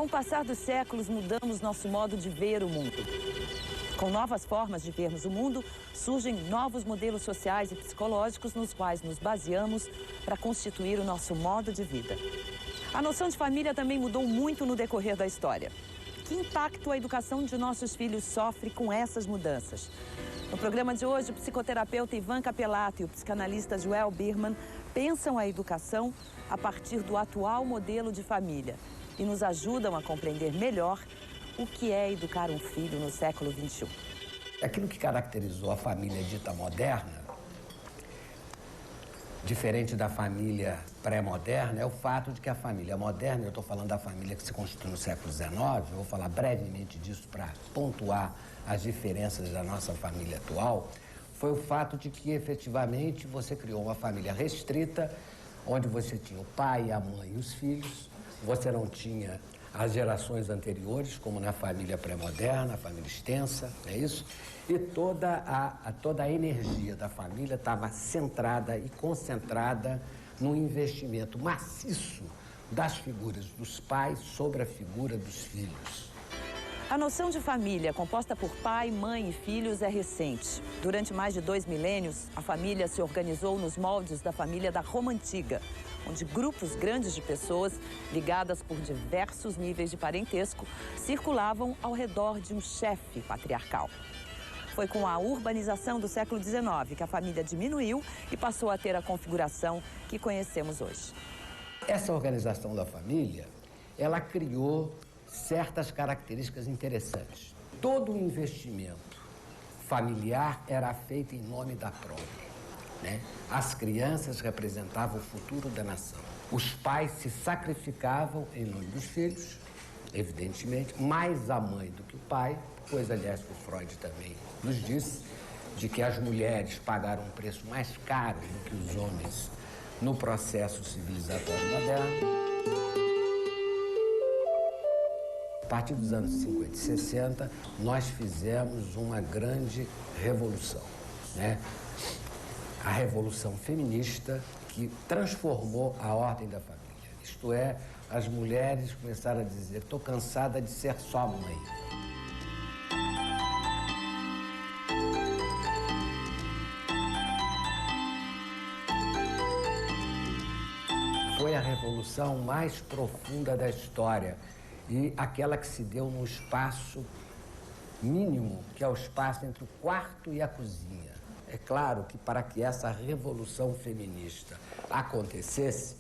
Com o passar dos séculos, mudamos nosso modo de ver o mundo. Com novas formas de vermos o mundo, surgem novos modelos sociais e psicológicos nos quais nos baseamos para constituir o nosso modo de vida. A noção de família também mudou muito no decorrer da história. Que impacto a educação de nossos filhos sofre com essas mudanças? No programa de hoje, o psicoterapeuta Ivan Capelato e o psicanalista Joel Birman pensam a educação a partir do atual modelo de família e nos ajudam a compreender melhor o que é educar um filho no século XXI. Aquilo que caracterizou a família dita moderna, diferente da família pré-moderna, é o fato de que a família moderna, eu estou falando da família que se constituiu no século XIX, eu vou falar brevemente disso para pontuar as diferenças da nossa família atual, foi o fato de que efetivamente você criou uma família restrita, onde você tinha o pai, a mãe e os filhos, você não tinha as gerações anteriores, como na família pré-moderna, a família extensa, é isso? E toda a energia da família estava centrada e concentrada no investimento maciço das figuras dos pais sobre a figura dos filhos. A noção de família composta por pai, mãe e filhos é recente. Durante mais de 2 milênios, a família se organizou nos moldes da família da Roma Antiga, onde grupos grandes de pessoas, ligadas por diversos níveis de parentesco, circulavam ao redor de um chefe patriarcal. Foi com a urbanização do século XIX que a família diminuiu e passou a ter a configuração que conhecemos hoje. Essa organização da família, ela criou certas características interessantes. Todo o investimento familiar era feito em nome da prole, né? As crianças representavam o futuro da nação. Os pais se sacrificavam em nome dos filhos, evidentemente, mais a mãe do que o pai, coisa, aliás, que o Freud também nos disse, de que as mulheres pagaram um preço mais caro do que os homens no processo civilizatório moderno. A partir dos anos 50 e 60, nós fizemos uma grande revolução, né? A revolução feminista que transformou a ordem da família. Isto é, as mulheres começaram a dizer: estou cansada de ser só mãe. Foi a revolução mais profunda da história e aquela que se deu num espaço mínimo, que é o espaço entre o quarto e a cozinha. É claro que para que essa revolução feminista acontecesse,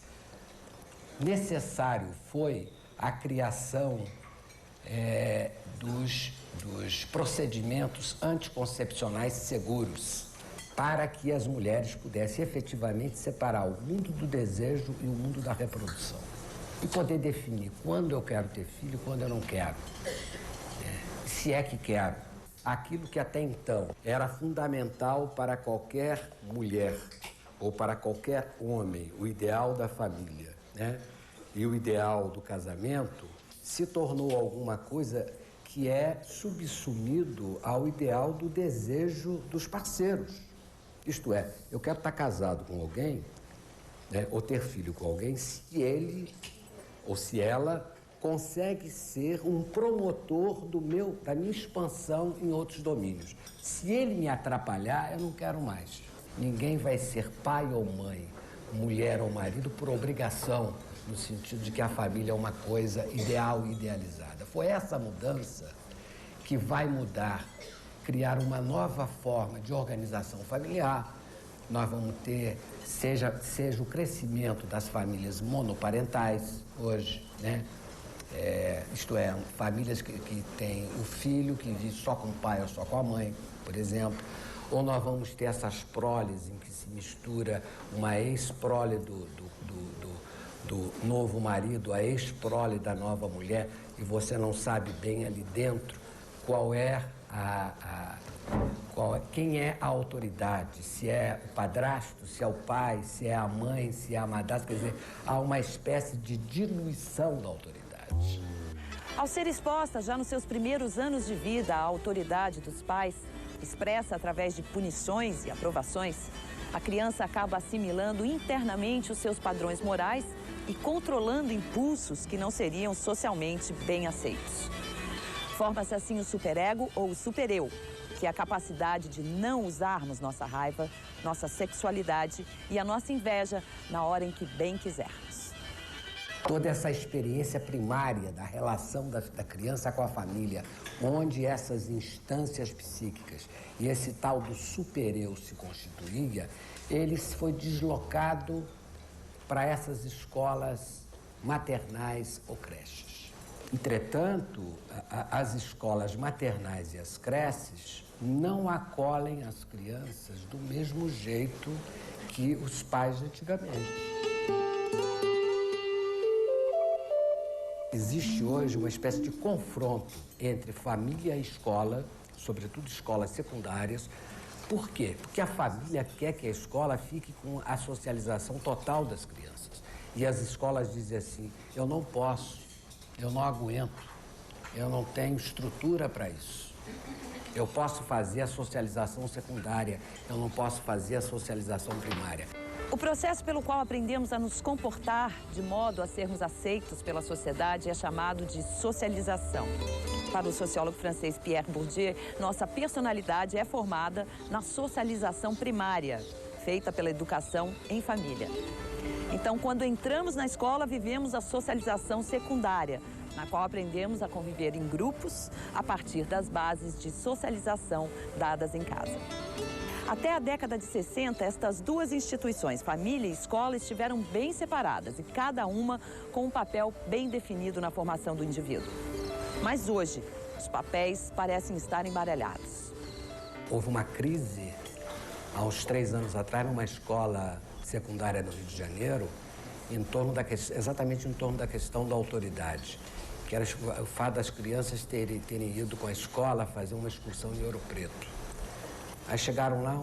necessário foi a criação dos procedimentos anticoncepcionais seguros, para que as mulheres pudessem efetivamente separar o mundo do desejo e o mundo da reprodução. E poder definir quando eu quero ter filho e quando eu não quero. Se é que quero. Aquilo que até então era fundamental para qualquer mulher ou para qualquer homem, o ideal da família, né? E o ideal do casamento, se tornou alguma coisa que é subsumido ao ideal do desejo dos parceiros. Isto é, eu quero estar casado com alguém, né, ou ter filho com alguém, se ele ou se ela consegue ser um promotor da minha expansão em outros domínios. Se ele me atrapalhar, eu não quero mais. Ninguém vai ser pai ou mãe, mulher ou marido por obrigação, no sentido de que a família é uma coisa ideal e idealizada. Foi essa mudança que vai mudar, criar uma nova forma de organização familiar. Nós vamos ter, seja o crescimento das famílias monoparentais hoje, né? Isto é, famílias que têm o filho que vive só com o pai ou só com a mãe, por exemplo. Ou nós vamos ter essas proles em que se mistura uma ex-prole do novo marido, a ex-prole da nova mulher, e você não sabe bem ali dentro quem é a autoridade, se é o padrasto, se é o pai, se é a mãe, se é a madrasta. Quer dizer, há uma espécie de diluição da autoridade. Ao ser exposta já nos seus primeiros anos de vida à autoridade dos pais, expressa através de punições e aprovações, a criança acaba assimilando internamente os seus padrões morais e controlando impulsos que não seriam socialmente bem aceitos. Forma-se assim o superego ou o supereu, que é a capacidade de não usarmos nossa raiva, nossa sexualidade e a nossa inveja na hora em que bem quisermos. Toda essa experiência primária da relação da criança com a família, onde essas instâncias psíquicas e esse tal do supereu se constituía, ele foi deslocado para essas escolas maternais ou creches. Entretanto, as escolas maternais e as creches não acolhem as crianças do mesmo jeito que os pais de antigamente. Existe hoje uma espécie de confronto entre família e escola, sobretudo escolas secundárias. Por quê? Porque a família quer que a escola fique com a socialização total das crianças. E as escolas dizem assim, eu não posso, eu não aguento, eu não tenho estrutura para isso. Eu posso fazer a socialização secundária, eu não posso fazer a socialização primária. O processo pelo qual aprendemos a nos comportar de modo a sermos aceitos pela sociedade é chamado de socialização. Para o sociólogo francês Pierre Bourdieu, nossa personalidade é formada na socialização primária, feita pela educação em família. Então, quando entramos na escola, vivemos a socialização secundária, na qual aprendemos a conviver em grupos a partir das bases de socialização dadas em casa. Até a década de 60, estas duas instituições, família e escola, estiveram bem separadas e cada uma com um papel bem definido na formação do indivíduo. Mas hoje, os papéis parecem estar embaralhados. Houve uma crise, há uns 3 anos atrás, numa escola secundária no Rio de Janeiro, exatamente em torno da questão da autoridade, que era o fato das crianças terem ido com a escola fazer uma excursão em Ouro Preto. Aí chegaram lá,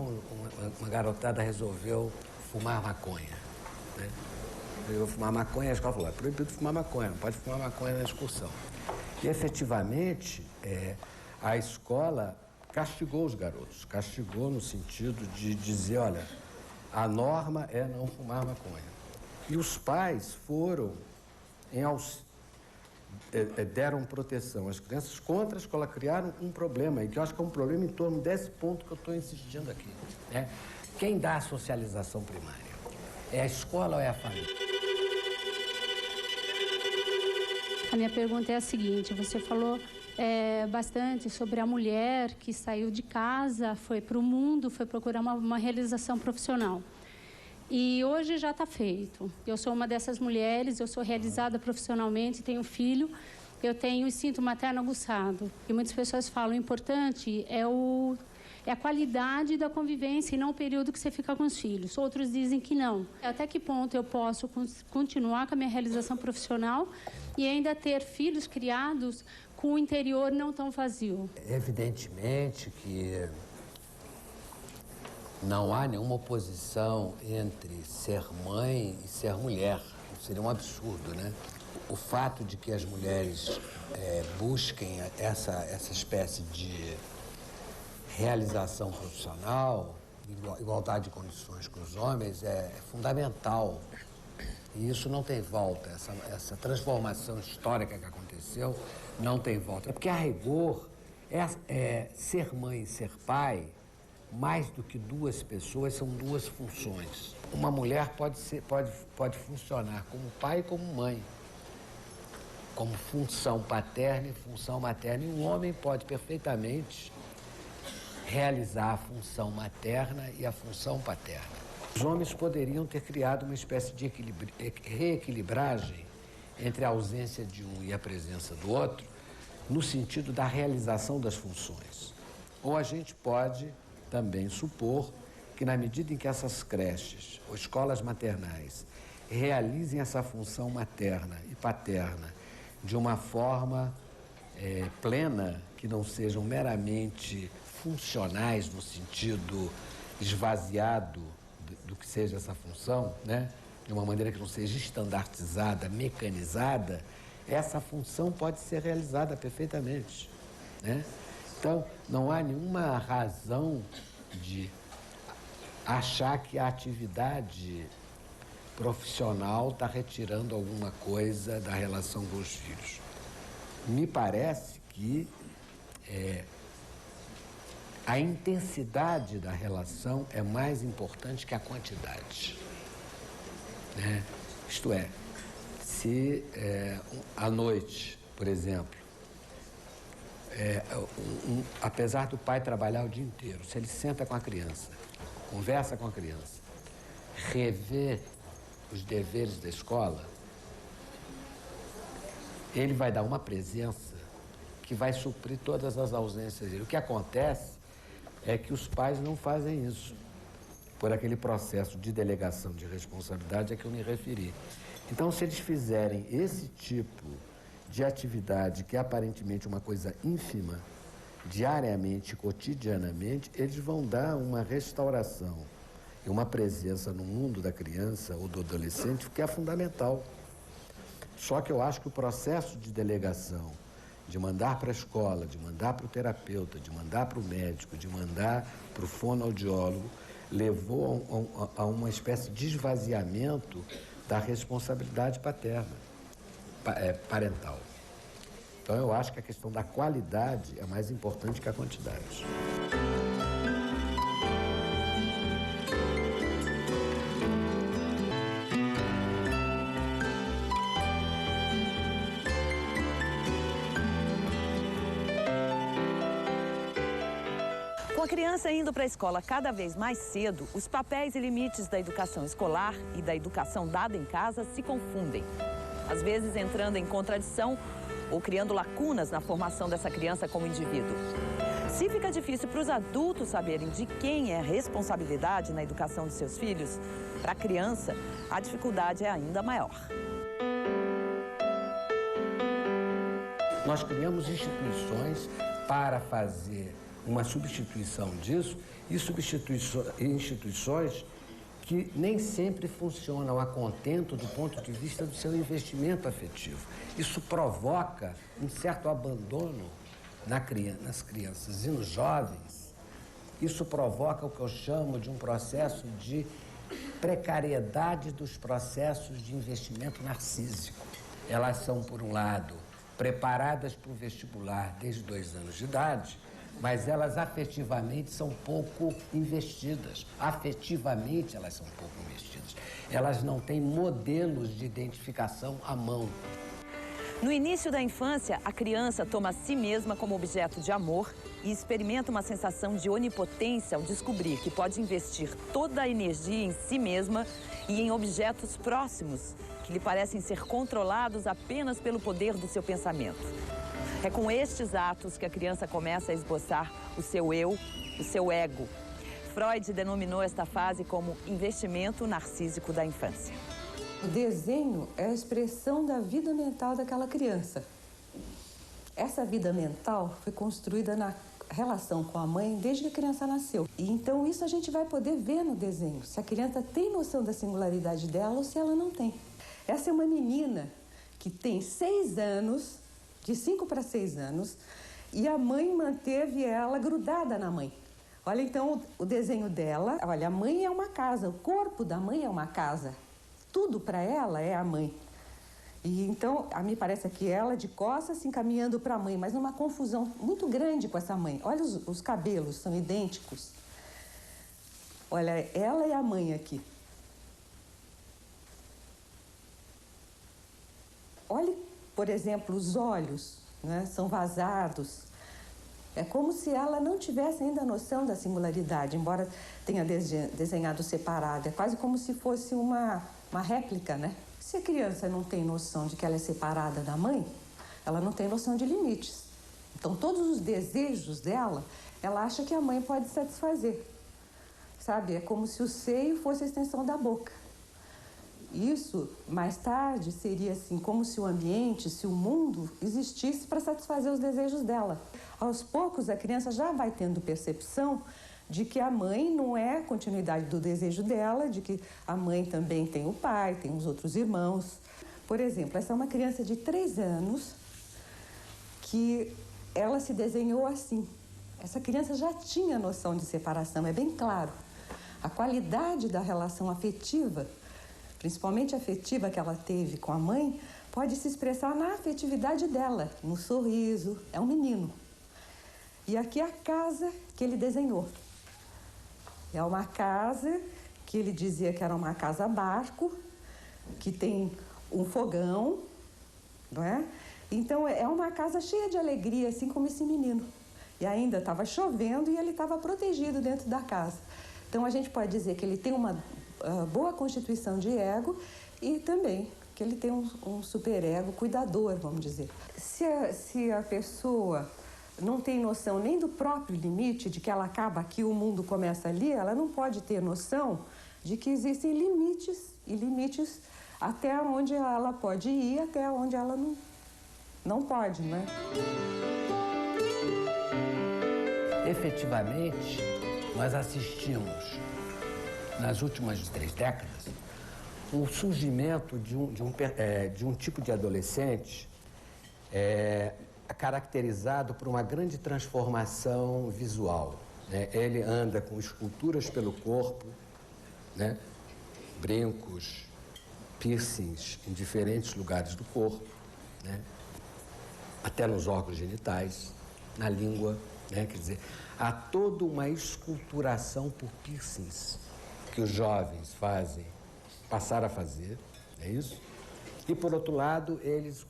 uma garotada resolveu fumar maconha, né? Resolveu fumar maconha, a escola falou, é proibido fumar maconha, não pode fumar maconha na excursão. E, efetivamente, a escola castigou os garotos, castigou no sentido de dizer, olha, a norma é não fumar maconha. E os pais foram deram proteção às crianças contra a escola, criaram um problema, e que eu acho que é um problema em torno desse ponto que eu estou insistindo aqui, né? Quem dá a socialização primária? É a escola ou é a família? A minha pergunta é a seguinte, você falou bastante sobre a mulher que saiu de casa, foi para o mundo, foi procurar uma realização profissional. E hoje já está feito. Eu sou uma dessas mulheres, eu sou realizada profissionalmente, tenho filho, eu tenho instinto materno aguçado. E muitas pessoas falam, o importante é a qualidade da convivência e não o período que você fica com os filhos. Outros dizem que não. Até que ponto eu posso continuar com a minha realização profissional e ainda ter filhos criados com o interior não tão vazio? Evidentemente que não há nenhuma oposição entre ser mãe e ser mulher. Seria um absurdo, né? O fato de que as mulheres busquem essa espécie de realização profissional, igualdade de condições com os homens, é fundamental. E isso não tem volta. Essa transformação histórica que aconteceu não tem volta. É porque, a rigor, ser mãe e ser pai, mais do que duas pessoas, são duas funções. Uma mulher pode funcionar como pai e como mãe, como função paterna e função materna. E um homem pode perfeitamente realizar a função materna e a função paterna. Os homens poderiam ter criado uma espécie de reequilibragem entre a ausência de um e a presença do outro, no sentido da realização das funções. Ou a gente pode também supor que, na medida em que essas creches ou escolas maternais realizem essa função materna e paterna de uma forma plena, que não sejam meramente funcionais no sentido esvaziado do que seja essa função, né? De uma maneira que não seja estandartizada, mecanizada, essa função pode ser realizada perfeitamente, né? Então, não há nenhuma razão de achar que a atividade profissional está retirando alguma coisa da relação com os filhos. Me parece que a intensidade da relação é mais importante que a quantidade, né? Isto é, se à noite, por exemplo, apesar do pai trabalhar o dia inteiro, se ele senta com a criança, conversa com a criança, revê os deveres da escola, ele vai dar uma presença que vai suprir todas as ausências dele. O que acontece é que os pais não fazem isso, por aquele processo de delegação de responsabilidade a que eu me referi. Então, se eles fizerem esse tipo de atividade, que é aparentemente uma coisa ínfima, diariamente, cotidianamente, eles vão dar uma restauração e uma presença no mundo da criança ou do adolescente que é fundamental. Só que eu acho que o processo de delegação, de mandar para a escola, de mandar para o terapeuta, de mandar para o médico, de mandar para o fonoaudiólogo, levou a uma espécie de esvaziamento da responsabilidade parental. Então eu acho que a questão da qualidade é mais importante que a quantidade. Com a criança indo para a escola cada vez mais cedo, os papéis e limites da educação escolar e da educação dada em casa se confundem. Às vezes entrando em contradição ou criando lacunas na formação dessa criança como indivíduo. Se fica difícil para os adultos saberem de quem é a responsabilidade na educação de seus filhos, para a criança a dificuldade é ainda maior. Nós criamos instituições para fazer uma substituição disso e instituições que nem sempre funcionam a contento do ponto de vista do seu investimento afetivo. Isso provoca um certo abandono nas crianças e nos jovens. Isso provoca o que eu chamo de um processo de precariedade dos processos de investimento narcísico. Elas são, por um lado, preparadas para o vestibular desde 2 anos de idade, mas elas afetivamente são pouco investidas. Afetivamente elas são pouco investidas. Elas não têm modelos de identificação à mão. No início da infância, a criança toma a si mesma como objeto de amor e experimenta uma sensação de onipotência ao descobrir que pode investir toda a energia em si mesma e em objetos próximos, que lhe parecem ser controlados apenas pelo poder do seu pensamento. É com estes atos que a criança começa a esboçar o seu eu, o seu ego. Freud denominou esta fase como investimento narcísico da infância. O desenho é a expressão da vida mental daquela criança. Essa vida mental foi construída na relação com a mãe desde que a criança nasceu. E então isso a gente vai poder ver no desenho, se a criança tem noção da singularidade dela ou se ela não tem. Essa é uma menina que tem 6 anos, de 5 para 6 anos, e a mãe manteve ela grudada na mãe. Olha então o desenho dela. Olha, a mãe é uma casa, o corpo da mãe é uma casa. Tudo para ela é a mãe. E então, a mim parece que ela de costas se encaminhando para a mãe, mas numa confusão muito grande com essa mãe. Olha, os cabelos são idênticos. Olha, ela é a mãe aqui. Olha, por exemplo, os olhos, né, são vazados. É como se ela não tivesse ainda a noção da singularidade, embora tenha desenhado separado. É quase como se fosse uma réplica, né? Se a criança não tem noção de que ela é separada da mãe, ela não tem noção de limites. Então, todos os desejos dela, ela acha que a mãe pode satisfazer. Sabe? É como se o seio fosse a extensão da boca. Isso, mais tarde, seria assim, como se o ambiente, se o mundo existisse para satisfazer os desejos dela. Aos poucos, a criança já vai tendo percepção de que a mãe não é a continuidade do desejo dela, de que a mãe também tem o pai, tem os outros irmãos. Por exemplo, essa é uma criança de 3 anos que ela se desenhou assim. Essa criança já tinha noção de separação, é bem claro. A qualidade da relação afetiva principalmente afetiva que ela teve com a mãe, pode se expressar na afetividade dela, no sorriso. É um menino. E aqui é a casa que ele desenhou. É uma casa que ele dizia que era uma casa barco, que tem um fogão, não é? Então é uma casa cheia de alegria, assim como esse menino. E ainda estava chovendo e ele estava protegido dentro da casa. Então a gente pode dizer que ele tem uma boa constituição de ego e também que ele tem um superego cuidador, vamos dizer. Se a pessoa não tem noção nem do próprio limite, de que ela acaba aqui, o mundo começa ali, ela não pode ter noção de que existem limites, e limites até onde ela pode ir, até onde ela não pode, né? Efetivamente, nós assistimos, nas últimas 3 décadas, o surgimento de um tipo de adolescente caracterizado por uma grande transformação visual, né? Ele anda com esculturas pelo corpo, né? Brincos, piercings em diferentes lugares do corpo, né? Até nos órgãos genitais, na língua, né? Quer dizer, há toda uma esculturação por piercings que os jovens passaram a fazer, é isso? E, por outro lado, eles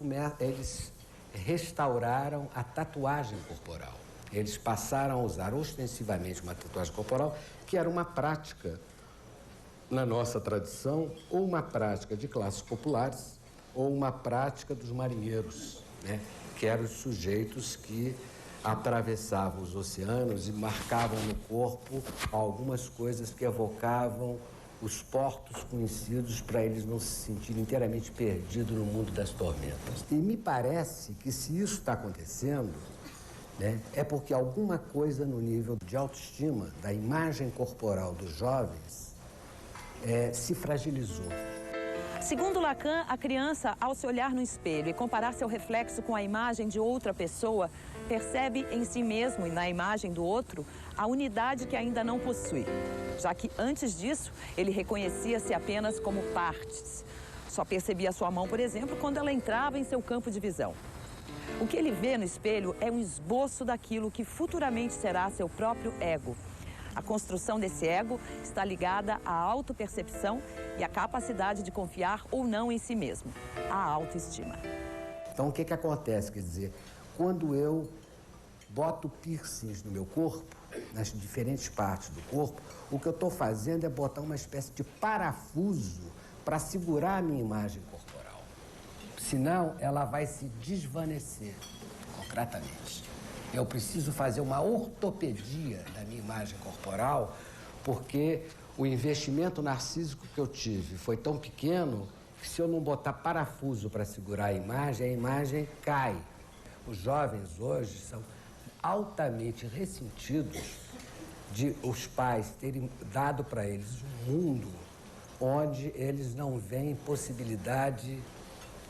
restauraram a tatuagem corporal. Eles passaram a usar ostensivamente uma tatuagem corporal, que era uma prática, na nossa tradição, ou uma prática de classes populares, ou uma prática dos marinheiros, né? Que eram os sujeitos que atravessavam os oceanos e marcavam no corpo algumas coisas que evocavam os portos conhecidos para eles não se sentirem inteiramente perdidos no mundo das tormentas. E me parece que se isso está acontecendo, né, é porque alguma coisa no nível de autoestima, da imagem corporal dos jovens, se fragilizou. Segundo Lacan, a criança, ao se olhar no espelho e comparar seu reflexo com a imagem de outra pessoa, percebe em si mesmo e na imagem do outro a unidade que ainda não possui, já que antes disso ele reconhecia-se apenas como partes. Só percebia sua mão, por exemplo, quando ela entrava em seu campo de visão. O que ele vê no espelho é um esboço daquilo que futuramente será seu próprio ego. A construção desse ego está ligada à autopercepção e à capacidade de confiar ou não em si mesmo, a autoestima. Então, o que acontece? Quer dizer, quando eu boto piercings no meu corpo, nas diferentes partes do corpo, o que eu estou fazendo é botar uma espécie de parafuso para segurar a minha imagem corporal. Senão, ela vai se desvanecer concretamente. Eu preciso fazer uma ortopedia da minha imagem corporal, porque o investimento narcísico que eu tive foi tão pequeno que se eu não botar parafuso para segurar a imagem cai. Os jovens hoje são altamente ressentidos de os pais terem dado para eles um mundo onde eles não veem possibilidade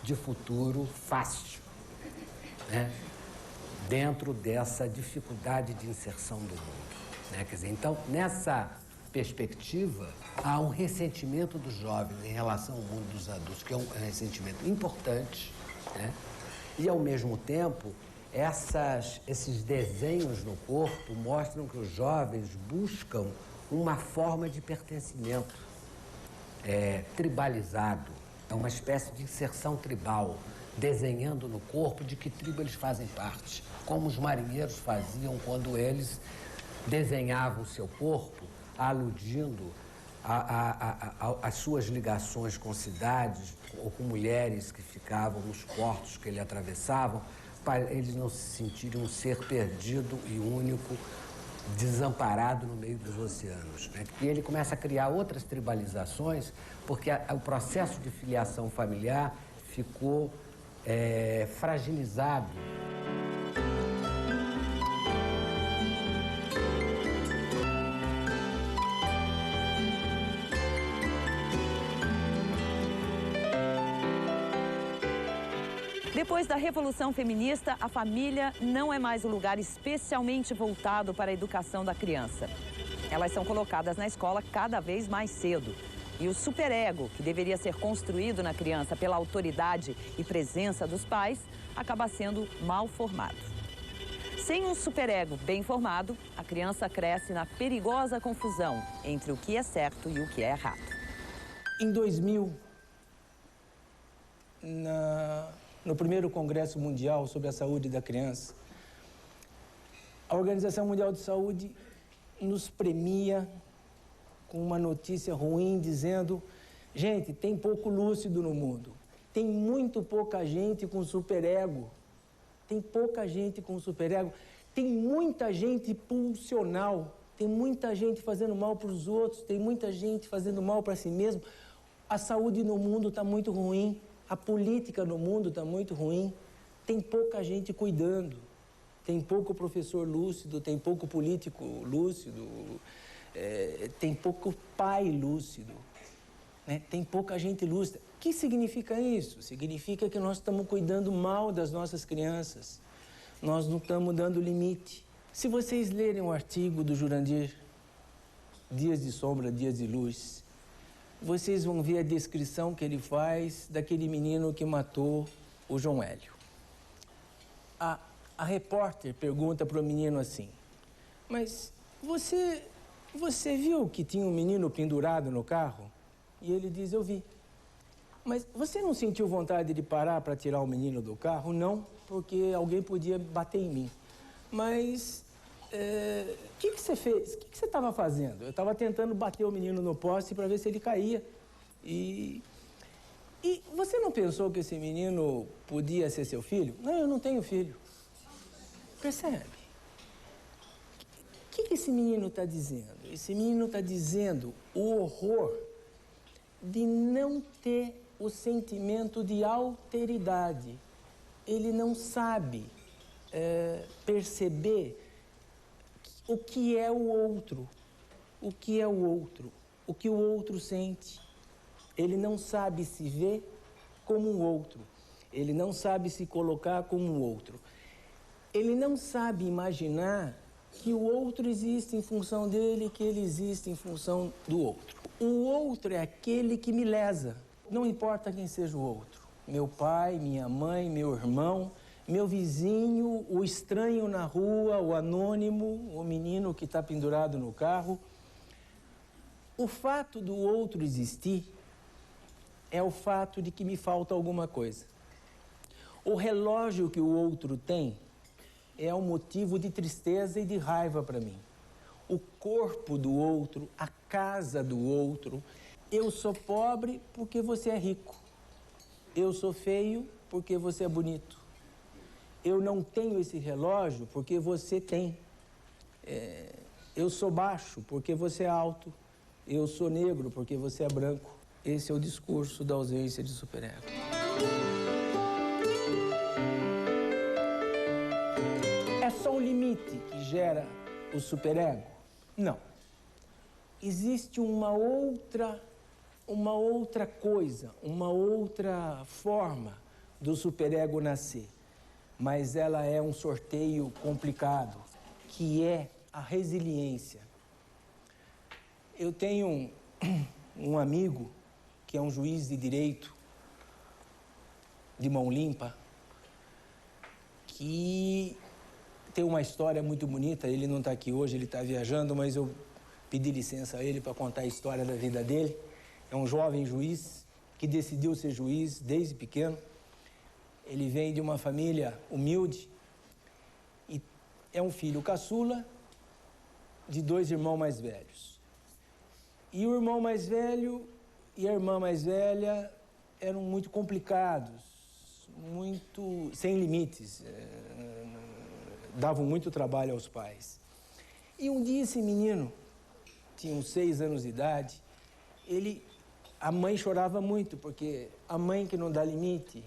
de futuro fácil, né? Dentro dessa dificuldade de inserção do mundo, né? Quer dizer, então, nessa perspectiva, há um ressentimento dos jovens em relação ao mundo dos adultos, que é um ressentimento importante, né? E, ao mesmo tempo, esses desenhos no corpo mostram que os jovens buscam uma forma de pertencimento tribalizado, é uma espécie de inserção tribal, desenhando no corpo de que tribo eles fazem parte, como os marinheiros faziam quando eles desenhavam o seu corpo, aludindo às suas ligações com cidades ou com mulheres que ficavam nos portos que ele atravessavam, para eles não se sentirem um ser perdido e único, desamparado no meio dos oceanos, né? E ele começa a criar outras tribalizações, porque o processo de filiação familiar ficou fragilizado. Depois da Revolução Feminista, a família não é mais um lugar especialmente voltado para a educação da criança. Elas são colocadas na escola cada vez mais cedo. E o superego, que deveria ser construído na criança pela autoridade e presença dos pais, acaba sendo mal formado. Sem um superego bem formado, a criança cresce na perigosa confusão entre o que é certo e o que é errado. Em 2000, no primeiro Congresso Mundial sobre a Saúde da Criança, a Organização Mundial de Saúde nos premia com uma notícia ruim dizendo: gente, tem pouco lúcido no mundo, tem muito pouca gente com superego, tem pouca gente com superego, tem muita gente pulsional, tem muita gente fazendo mal para os outros, tem muita gente fazendo mal para si mesmo. A saúde no mundo está muito ruim, a política no mundo está muito ruim, tem pouca gente cuidando, tem pouco professor lúcido, tem pouco político lúcido, tem pouco pai lúcido, né? Tem pouca gente lúcida. O que significa isso? Significa que nós estamos cuidando mal das nossas crianças, nós não estamos dando limite. Se vocês lerem o artigo do Jurandir, Dias de Sombra, Dias de Luz, vocês vão ver a descrição que ele faz daquele menino que matou o João Hélio. A repórter pergunta para o menino assim: mas você viu que tinha um menino pendurado no carro? E ele diz: eu vi. Mas você não sentiu vontade de parar para tirar o menino do carro? Não, porque alguém podia bater em mim. Mas o que você fez? O que você estava fazendo? Eu estava tentando bater o menino no poste para ver se ele caía. E você não pensou que esse menino podia ser seu filho? Não, eu não tenho filho. Percebe? O que esse menino está dizendo? Esse menino está dizendo o horror de não ter o sentimento de alteridade. Ele não sabe perceber o que é o outro, o que é o outro, o que o outro sente. Ele não sabe se ver como um outro, ele não sabe se colocar como um outro. Ele não sabe imaginar que o outro existe em função dele, que ele existe em função do outro. O outro é aquele que me lesa, não importa quem seja o outro. Meu pai, minha mãe, meu irmão, meu vizinho, o estranho na rua, o anônimo, o menino que está pendurado no carro. O fato do outro existir é o fato de que me falta alguma coisa. O relógio que o outro tem é um motivo de tristeza e de raiva para mim. O corpo do outro, a casa do outro. Eu sou pobre porque você é rico. Eu sou feio porque você é bonito. Eu não tenho esse relógio porque você tem. Eu sou baixo porque você é alto. Eu sou negro porque você é branco. Esse é o discurso da ausência de superego. É só o limite que gera o superego? Não. Existe uma outra coisa, uma outra forma do superego nascer. Mas ela é um sorteio complicado, que é a resiliência. Eu tenho um amigo que é um juiz de direito, de mão limpa, que tem uma história muito bonita. Ele não está aqui hoje, ele está viajando, mas eu pedi licença a ele para contar a história da vida dele. É um jovem juiz que decidiu ser juiz desde pequeno. Ele vem de uma família humilde e é um filho caçula de 2 irmãos mais velhos. E o irmão mais velho e a irmã mais velha eram muito complicados, muito sem limites, davam muito trabalho aos pais. E um dia esse menino tinha uns 6 anos de idade, a mãe chorava muito, porque a mãe que não dá limite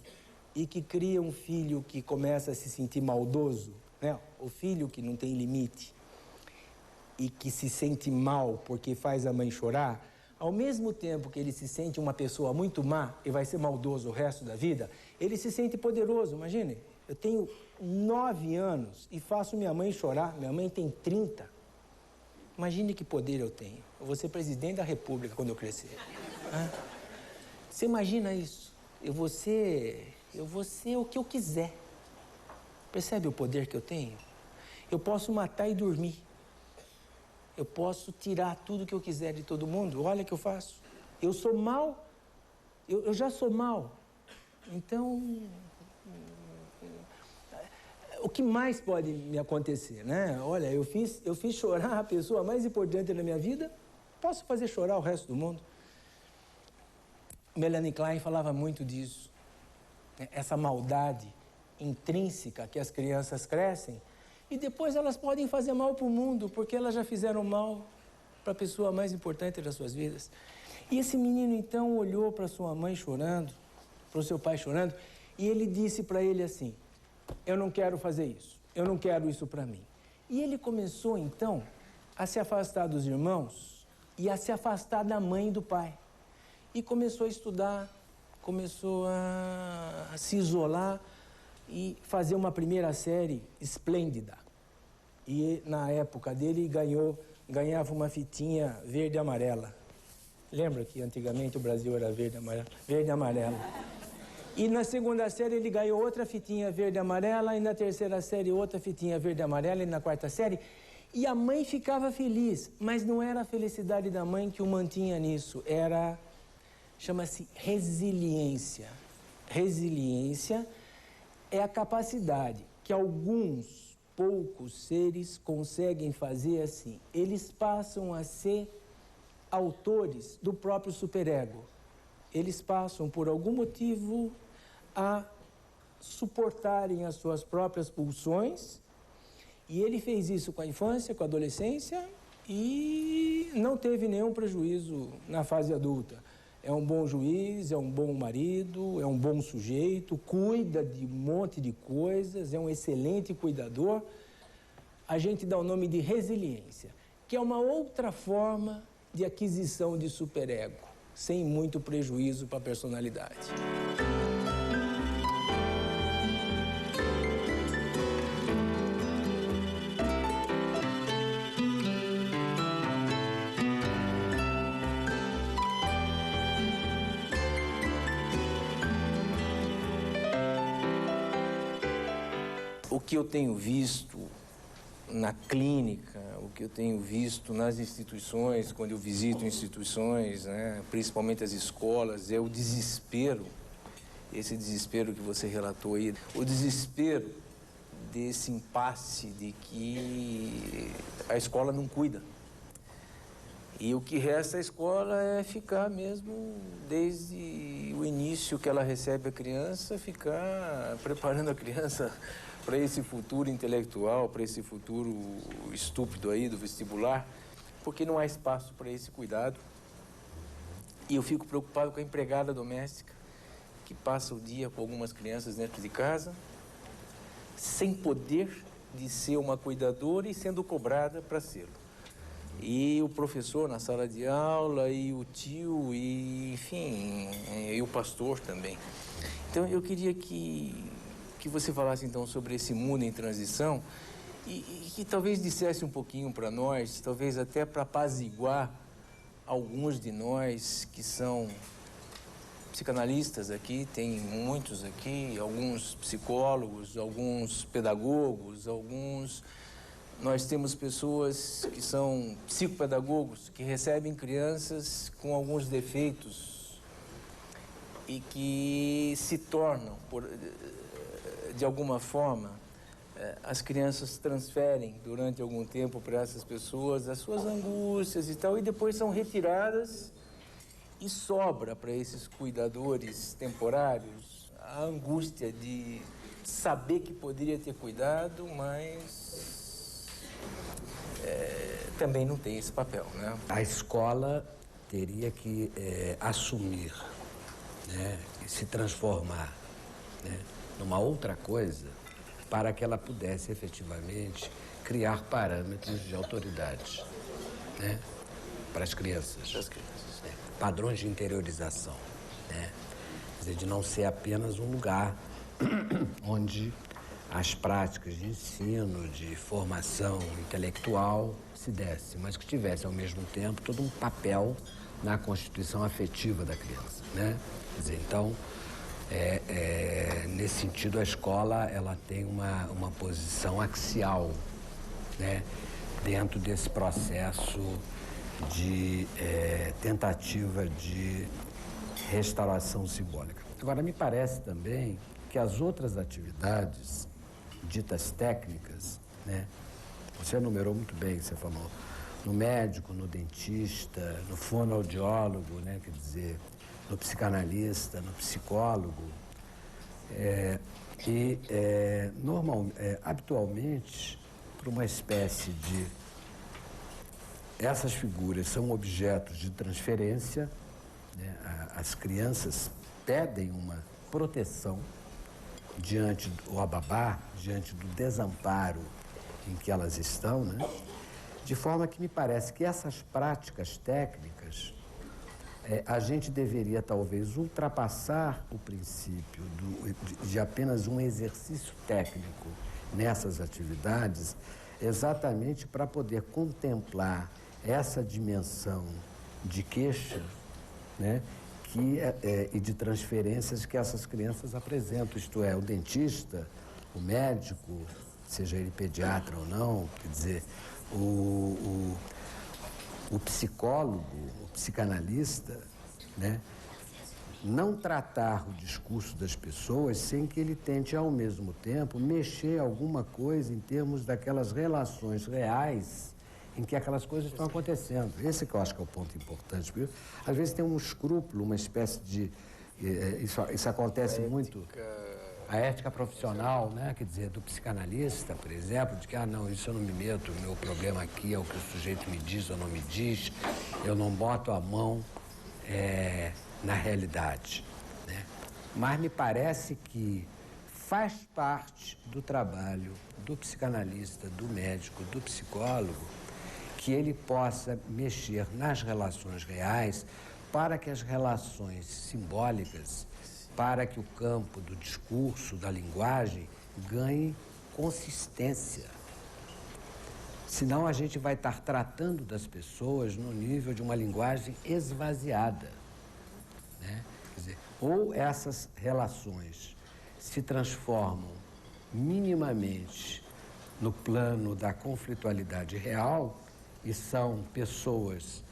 e que cria um filho que começa a se sentir maldoso, né? O filho que não tem limite e que se sente mal porque faz a mãe chorar, ao mesmo tempo que ele se sente uma pessoa muito má e vai ser maldoso o resto da vida, ele se sente poderoso. Imagine, eu tenho 9 anos e faço minha mãe chorar, minha mãe tem 30. Imagine que poder eu tenho. Eu vou ser presidente da República quando eu crescer. Você imagina isso? Eu vou ser o que eu quiser. Percebe o poder que eu tenho? Eu posso matar e dormir. Eu posso tirar tudo que eu quiser de todo mundo. Olha o que eu faço. Eu sou mal. Eu já sou mal. Então, o que mais pode me acontecer, né? Olha, eu fiz chorar a pessoa mais importante na minha vida. Posso fazer chorar o resto do mundo. Melanie Klein falava muito disso. Essa maldade intrínseca que as crianças crescem e depois elas podem fazer mal para o mundo porque elas já fizeram mal para a pessoa mais importante das suas vidas. E esse menino então olhou para sua mãe chorando, para o seu pai chorando, e ele disse para ele assim: eu não quero fazer isso, eu não quero isso para mim. E ele começou então a se afastar dos irmãos e a se afastar da mãe e do pai. E começou a estudar, começou a se isolar e fazer uma primeira série esplêndida. E na época dele ganhava uma fitinha verde e amarela. Lembra que antigamente o Brasil era verde e amarelo? E na segunda série ele ganhou outra fitinha verde e amarela, e na terceira série outra fitinha verde e amarela, e na quarta série. E a mãe ficava feliz, mas não era a felicidade da mãe que o mantinha nisso, chama-se resiliência. Resiliência é a capacidade que alguns poucos seres conseguem fazer assim. Eles passam a ser autores do próprio superego. Eles passam, por algum motivo, a suportarem as suas próprias pulsões. E ele fez isso com a infância, com a adolescência e não teve nenhum prejuízo na fase adulta. É um bom juiz, é um bom marido, é um bom sujeito, cuida de um monte de coisas, é um excelente cuidador. A gente dá o nome de resiliência, que é uma outra forma de aquisição de superego, sem muito prejuízo para a personalidade. O que eu tenho visto na clínica, o que eu tenho visto nas instituições, quando eu visito instituições, né, principalmente as escolas, é o desespero, esse desespero que você relatou aí, o desespero desse impasse de que a escola não cuida. E o que resta à escola é ficar mesmo, desde o início que ela recebe a criança, ficar preparando a criança para esse futuro intelectual, para esse futuro estúpido aí do vestibular, porque não há espaço para esse cuidado. E eu fico preocupado com a empregada doméstica, que passa o dia com algumas crianças dentro de casa, sem poder de ser uma cuidadora e sendo cobrada para ser. E o professor na sala de aula, e o tio, e enfim, e o pastor também. Então eu queria que você falasse então sobre esse mundo em transição e que talvez dissesse um pouquinho para nós, talvez até para apaziguar alguns de nós que são psicanalistas aqui, tem muitos aqui, alguns psicólogos, alguns pedagogos, nós temos pessoas que são psicopedagogos, que recebem crianças com alguns defeitos e que se tornam, de alguma forma, as crianças transferem durante algum tempo para essas pessoas as suas angústias e tal, e depois são retiradas e sobra para esses cuidadores temporários a angústia de saber que poderia ter cuidado, mas também não tem esse papel, né? A escola teria que assumir, né, e se transformar, né, numa outra coisa para que ela pudesse efetivamente criar parâmetros de autoridade, né, para as crianças. Né, padrões de interiorização, né, quer dizer, de não ser apenas um lugar onde as práticas de ensino, de formação intelectual se dessem, mas que tivesse ao mesmo tempo todo um papel na constituição afetiva da criança, né? Quer dizer, então, nesse sentido, a escola ela tem uma posição axial, né? Dentro desse processo de tentativa de restauração simbólica. Agora, me parece também que as outras atividades ditas técnicas, né? Você enumerou muito bem, você falou no médico, no dentista, no fonoaudiólogo, né? Quer dizer, no psicanalista, no psicólogo. Habitualmente, por uma espécie de... Essas figuras são objetos de transferência, né? As crianças pedem uma proteção diante do ababá, diante do desamparo em que elas estão, né? De forma que me parece que essas práticas técnicas, a gente deveria talvez ultrapassar o princípio de apenas um exercício técnico nessas atividades, exatamente para poder contemplar essa dimensão de queixa, né? E de transferências que essas crianças apresentam, isto é, o dentista, o médico, seja ele pediatra ou não, quer dizer, o psicólogo, o psicanalista, né? Não tratar o discurso das pessoas sem que ele tente, ao mesmo tempo, mexer alguma coisa em termos daquelas relações reais em que aquelas coisas estão acontecendo. Esse que eu acho que é o ponto importante. Porque, às vezes tem um escrúpulo, uma espécie de... Isso acontece muito... A ética profissional, né? Quer dizer, do psicanalista, por exemplo, de que, não, isso eu não me meto, o meu problema aqui é o que o sujeito me diz ou não me diz, eu não boto a mão na realidade, né? Mas me parece que faz parte do trabalho do psicanalista, do médico, do psicólogo, que ele possa mexer nas relações reais para que as relações simbólicas, para que o campo do discurso, da linguagem, ganhe consistência. Senão a gente vai estar tratando das pessoas no nível de uma linguagem esvaziada, né? Quer dizer, ou essas relações se transformam minimamente no plano da conflitualidade real e são pessoas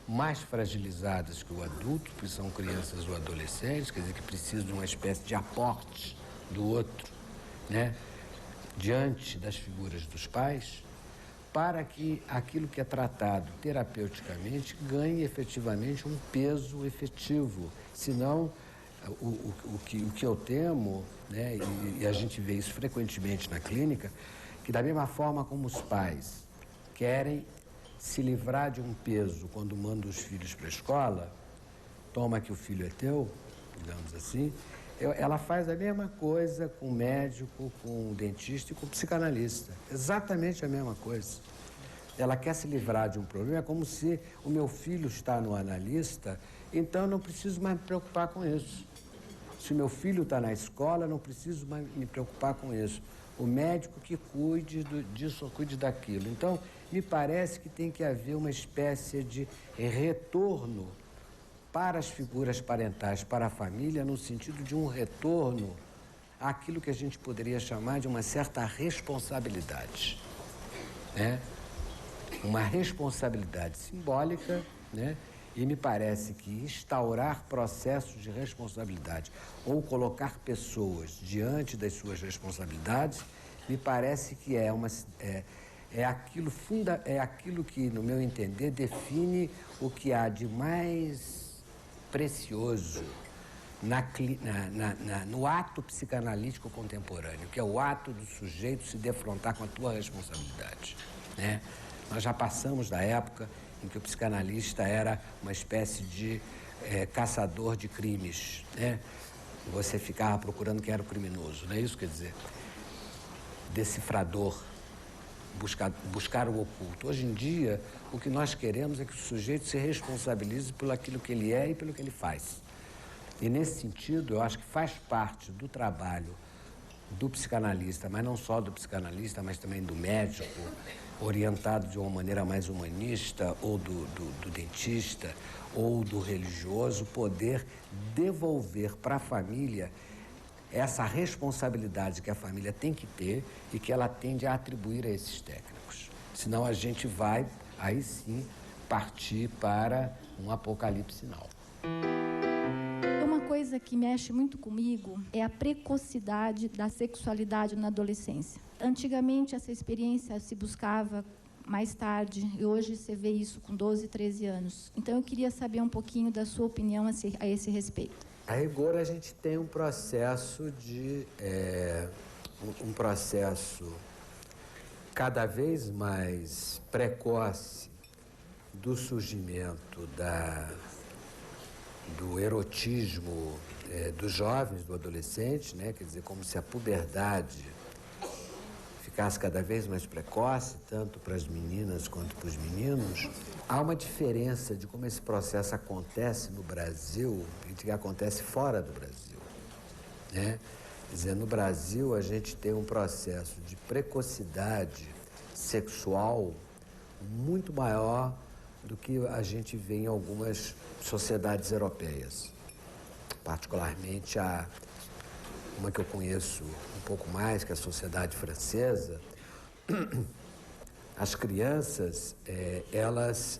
mais fragilizadas que o adulto, porque são crianças ou adolescentes, quer dizer, que precisam de uma espécie de aporte do outro, né, diante das figuras dos pais, para que aquilo que é tratado terapeuticamente ganhe efetivamente um peso efetivo. Senão, o que eu temo, né, e a gente vê isso frequentemente na clínica, que da mesma forma como os pais querem se livrar de um peso quando mandam os filhos para a escola, toma que o filho é teu, digamos assim, ela faz a mesma coisa com o médico, com o dentista e com o psicanalista. Exatamente a mesma coisa. Ela quer se livrar de um problema, é como se o meu filho está no analista, então eu não preciso mais me preocupar com isso. Se o meu filho está na escola, eu não preciso mais me preocupar com isso. O médico que cuide disso ou cuide daquilo. Então, me parece que tem que haver uma espécie de retorno para as figuras parentais, para a família, no sentido de um retorno àquilo que a gente poderia chamar de uma certa responsabilidade, né? Uma responsabilidade simbólica, né? E me parece que instaurar processos de responsabilidade ou colocar pessoas diante das suas responsabilidades, me parece que é aquilo que, no meu entender, define o que há de mais precioso no ato psicanalítico contemporâneo, que é o ato do sujeito se defrontar com a tua responsabilidade, né? Nós já passamos da época em que o psicanalista era uma espécie de caçador de crimes, né? Você ficava procurando quem era o criminoso, não é isso? Quer dizer, decifrador, buscar o oculto. Hoje em dia, o que nós queremos é que o sujeito se responsabilize por aquilo que ele é e pelo que ele faz. E nesse sentido, eu acho que faz parte do trabalho do psicanalista, mas não só do psicanalista, mas também do médico, orientado de uma maneira mais humanista, ou do dentista, ou do religioso, poder devolver para a família essa responsabilidade que a família tem que ter e que ela tende a atribuir a esses técnicos. Senão a gente vai, aí sim, partir para um apocalipse sinal. Uma coisa que mexe muito comigo é a precocidade da sexualidade na adolescência. Antigamente, essa experiência se buscava mais tarde, e hoje você vê isso com 12, 13 anos. Então, eu queria saber um pouquinho da sua opinião a esse respeito. A rigor, a gente tem um processo um processo cada vez mais precoce do surgimento do erotismo dos jovens, do adolescente, né? Quer dizer, como se a puberdade ficasse cada vez mais precoce, tanto para as meninas quanto para os meninos. Há uma diferença de como esse processo acontece no Brasil e de que acontece fora do Brasil, né? Quer dizer, no Brasil a gente tem um processo de precocidade sexual muito maior do que a gente vê em algumas sociedades europeias, particularmente uma que eu conheço um pouco mais, que é a sociedade francesa. As crianças, elas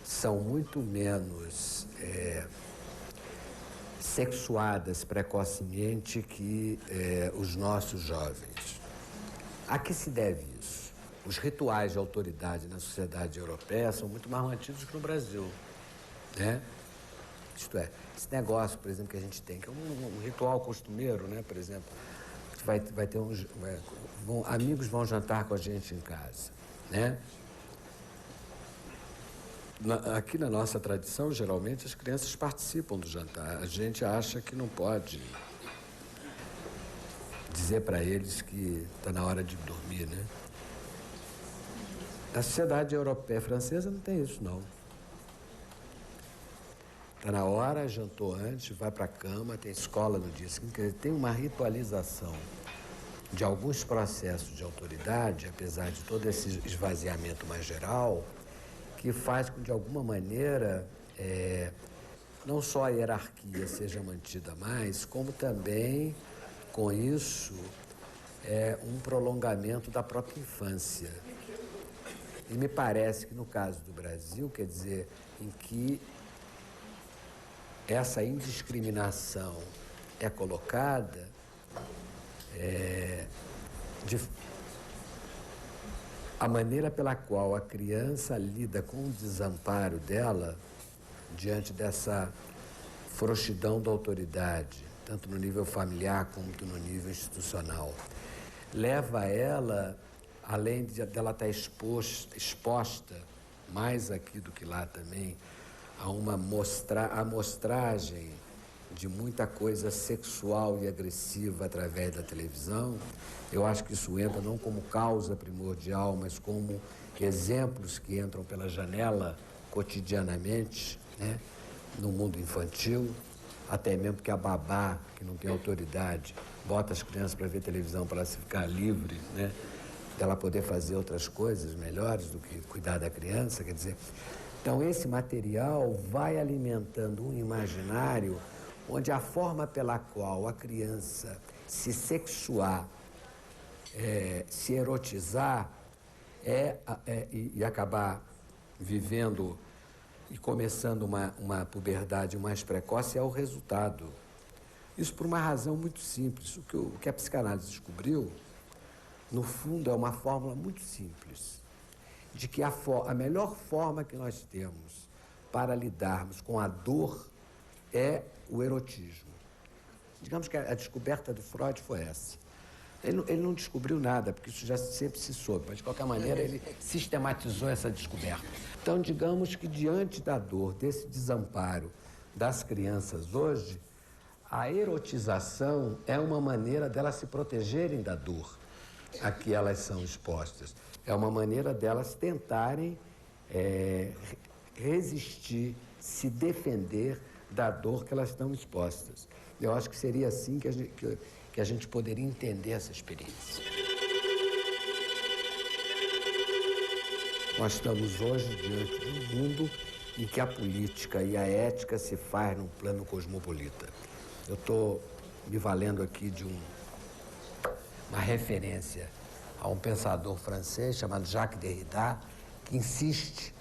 são muito menos sexuadas precocemente que os nossos jovens. A que se deve isso? Os rituais de autoridade na sociedade europeia são muito mais antigos que no Brasil, né? Isto é, esse negócio, por exemplo, que a gente tem, que é um ritual costumeiro, né? Por exemplo, vai ter amigos vão jantar com a gente em casa, né? Aqui na nossa tradição, geralmente, as crianças participam do jantar. A gente acha que não pode dizer para eles que está na hora de dormir, né? Na sociedade europeia francesa não tem isso, não. Está na hora, jantou antes, vai para a cama, tem escola no dia seguinte. Quer dizer, tem uma ritualização de alguns processos de autoridade, apesar de todo esse esvaziamento mais geral, que faz com que, de alguma maneira, não só a hierarquia seja mantida mais, como também, com isso, um prolongamento da própria infância. E me parece que, no caso do Brasil, quer dizer, em que essa indiscriminação é colocada, a maneira pela qual a criança lida com o desamparo dela diante dessa frouxidão da autoridade, tanto no nível familiar como no nível institucional, leva ela, além dela estar exposta, mais aqui do que lá também, a uma amostragem de muita coisa sexual e agressiva através da televisão. Eu acho que isso entra não como causa primordial, mas como exemplos que entram pela janela cotidianamente, né, no mundo infantil, até mesmo porque a babá, que não tem autoridade, bota as crianças para ver televisão para elas ficar livres, né, dela poder fazer outras coisas melhores do que cuidar da criança, quer dizer. Então, esse material vai alimentando um imaginário onde a forma pela qual a criança se sexuar, se erotizar e acabar vivendo e começando uma puberdade mais precoce é o resultado. Isso por uma razão muito simples. O que a psicanálise descobriu, no fundo, é uma fórmula muito simples, de que a melhor forma que nós temos para lidarmos com a dor é o erotismo. Digamos que a descoberta do Freud foi essa. Ele não descobriu nada, porque isso já sempre se soube, mas de qualquer maneira ele sistematizou essa descoberta. Então, digamos que diante da dor, desse desamparo das crianças hoje, a erotização é uma maneira delas se protegerem da dor a que elas são expostas. É uma maneira delas tentarem resistir, se defender da dor que elas estão expostas. Eu acho que seria assim que que a gente poderia entender essa experiência. Nós estamos hoje diante de um mundo em que a política e a ética se faz num plano cosmopolita. Eu estou me valendo aqui de uma referência a um pensador francês chamado Jacques Derrida, que insiste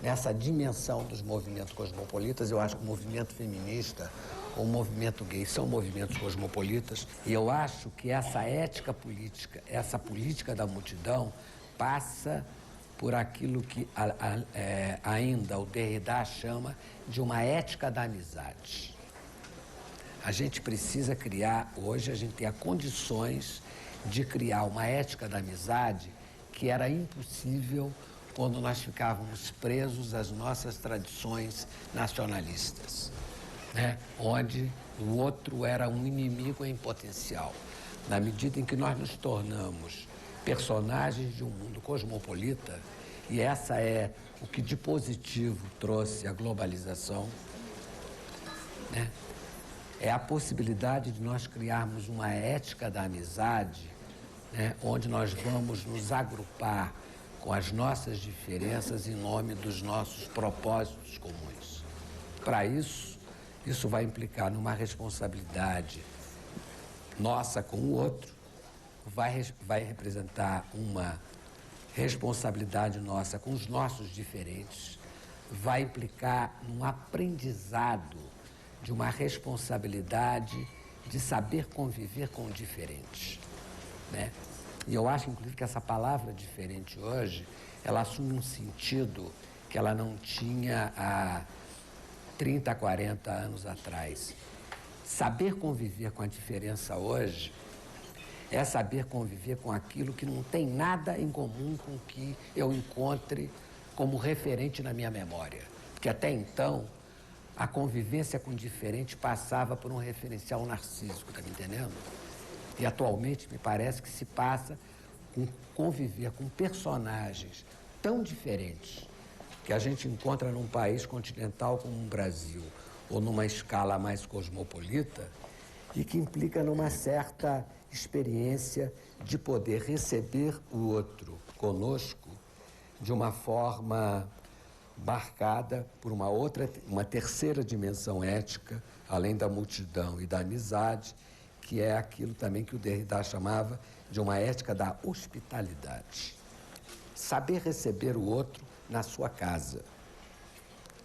nessa dimensão dos movimentos cosmopolitas. Eu acho que o movimento feminista ou o movimento gay são movimentos cosmopolitas, e eu acho que essa ética política, essa política da multidão, passa por aquilo que ainda o Derrida chama de uma ética da amizade. A gente precisa criar, hoje a gente tem condições de criar uma ética da amizade que era impossível quando nós ficávamos presos às nossas tradições nacionalistas, né? Onde o outro era um inimigo em potencial. Na medida em que nós nos tornamos personagens de um mundo cosmopolita, e essa é o que de positivo trouxe a globalização, né? É a possibilidade de nós criarmos uma ética da amizade, né? Onde nós vamos nos agrupar com as nossas diferenças em nome dos nossos propósitos comuns. Para isso vai implicar numa responsabilidade nossa com o outro, vai representar uma responsabilidade nossa com os nossos diferentes, vai implicar num aprendizado de uma responsabilidade de saber conviver com o diferente, né? E eu acho, inclusive, que essa palavra diferente hoje, ela assume um sentido que ela não tinha há 30, 40 anos atrás. Saber conviver com a diferença hoje é saber conviver com aquilo que não tem nada em comum com o que eu encontre como referente na minha memória. Porque até então, a convivência com o diferente passava por um referencial narcísico, tá me entendendo? E atualmente me parece que se passa com conviver com personagens tão diferentes que a gente encontra num país continental como o Brasil, ou numa escala mais cosmopolita, e que implica numa certa experiência de poder receber o outro conosco de uma forma marcada por uma terceira dimensão ética, além da multidão e da amizade, que é aquilo também que o Derrida chamava de uma ética da hospitalidade. Saber receber o outro na sua casa.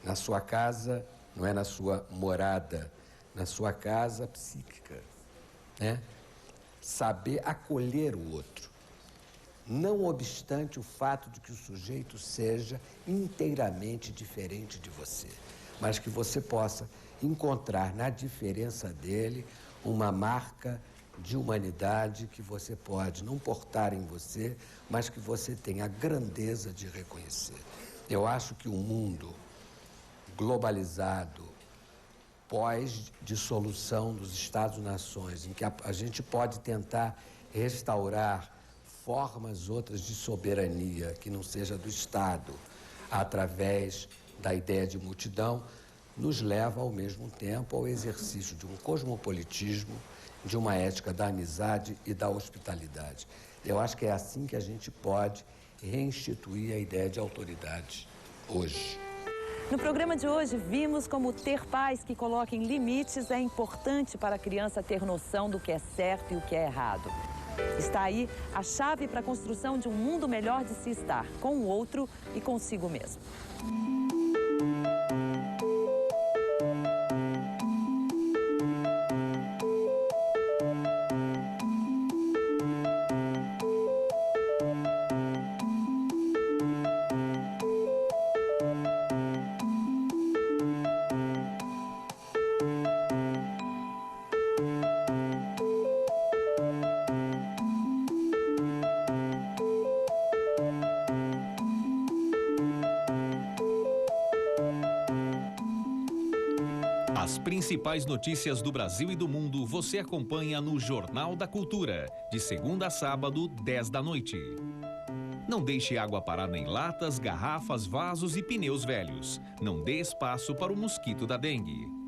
Na sua casa, não é na sua morada, na sua casa psíquica, né? Saber acolher o outro, não obstante o fato de que o sujeito seja inteiramente diferente de você, mas que você possa encontrar na diferença dele uma marca de humanidade que você pode não portar em você, mas que você tem a grandeza de reconhecer. Eu acho que o mundo globalizado, pós-dissolução dos Estados-nações, em que a gente pode tentar restaurar formas outras de soberania que não seja do Estado, através da ideia de multidão, nos leva ao mesmo tempo ao exercício de um cosmopolitismo, de uma ética da amizade e da hospitalidade. Eu acho que é assim que a gente pode reinstituir a ideia de autoridade hoje. No programa de hoje, vimos como ter pais que coloquem limites é importante para a criança ter noção do que é certo e o que é errado. Está aí a chave para a construção de um mundo melhor de se estar, com o outro e consigo mesmo. As principais notícias do Brasil e do mundo você acompanha no Jornal da Cultura, de segunda a sábado, 10 da noite. Não deixe água parada em latas, garrafas, vasos e pneus velhos. Não dê espaço para o mosquito da dengue.